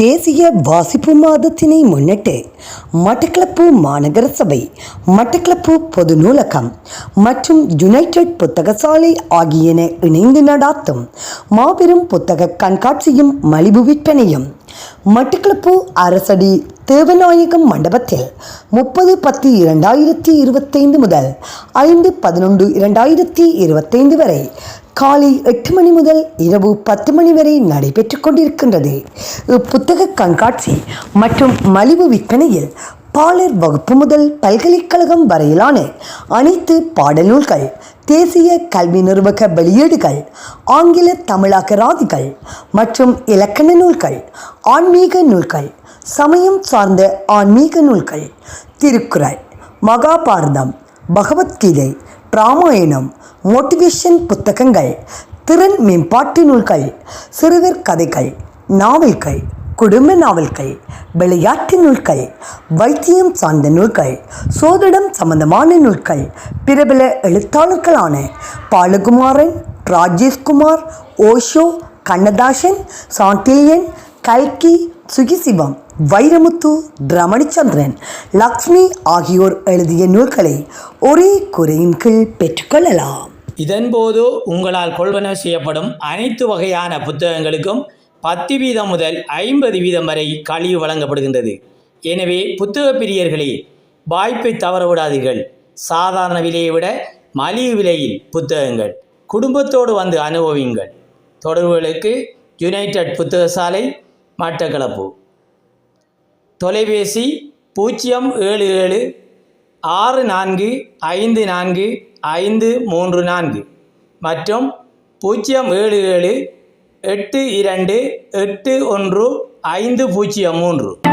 தேசிய வாசிப்பு மாதத்தினை முன்னிட்டு மட்டக்களப்பு மாநகர சபை, மட்டக்களப்பு பொது நூலகம் மற்றும் யுனைடெட் புத்தகசாலை ஆகியன இணைந்து நடாத்தும் மாபெரும் புத்தக கண்காட்சியும் மலிவு விற்பனையும் மட்டக்களப்பு அரசடி தேவநாயகம் மண்டபத்தில் 30/10/2025 முதல் 5/11/2025 வரை காலை 8 மணி முதல் இரவு 10 மணி வரை நடைபெற்றுக் கொண்டிருக்கின்றது. இப்புத்தக கண்காட்சி மற்றும் மலிவு விற்பனையில் பாலர் வகுப்பு முதல் பல்கலைக்கழகம் வரையிலான அனைத்து பாடநூல்கள், தேசிய கல்வி நிறுவக வெளியீடுகள், ஆங்கில தமிழாக்கராதிகள் மற்றும் இலக்கண நூல்கள், ஆன்மீக நூல்கள், சமயம் சார்ந்த ஆன்மீக நூல்கள், திருக்குறள், மகாபாரதம், பகவத்கீதை, ராமாயணம், மோட்டிவேஷன் புத்தகங்கள், திறன் மேம்பாட்டு நூல்கள், சிறுவர் கதைகள், நாவல்கள், குடும்ப நாவல்கள், விளையாட்டு நூல்கள், வைத்தியம் சார்ந்த நூல்கள், சோதிடம் சம்பந்தமான நூல்கள், பிரபல எழுத்தாளர்களான பாலகுமாரன், ராஜேஷ்குமார், ஓஷோ, கண்ணதாசன், சாண்டில்யன், கல்கி, சுகிசிவம், வைரமுத்து, ரமணிச்சந்திரன், லக்ஷ்மி ஆகியோர் எழுதிய நூல்களை ஒரே குறையின் கீழ் பெற்றுக்கொள்ளலாம். இதன்போது உங்களால் கொள்வனவு செய்யப்படும் அனைத்து வகையான புத்தகங்களுக்கும் 10% முதல் 50% வரை கழிவு வழங்கப்படுகின்றது. எனவே புத்தக பிரியர்களே, வாய்ப்பை தவறவிடாதீர்கள். சாதாரண விலையை விட மலிவு விலையில் புத்தகங்கள் குடும்பத்தோடு வந்து அனுபவியுங்கள். தொடர்புகளுக்கு யுனைடெட் புத்தகசாலை, மட்டக்களப்பு. தொலைபேசி 077 6454 534 மற்றும் 077 8281 503.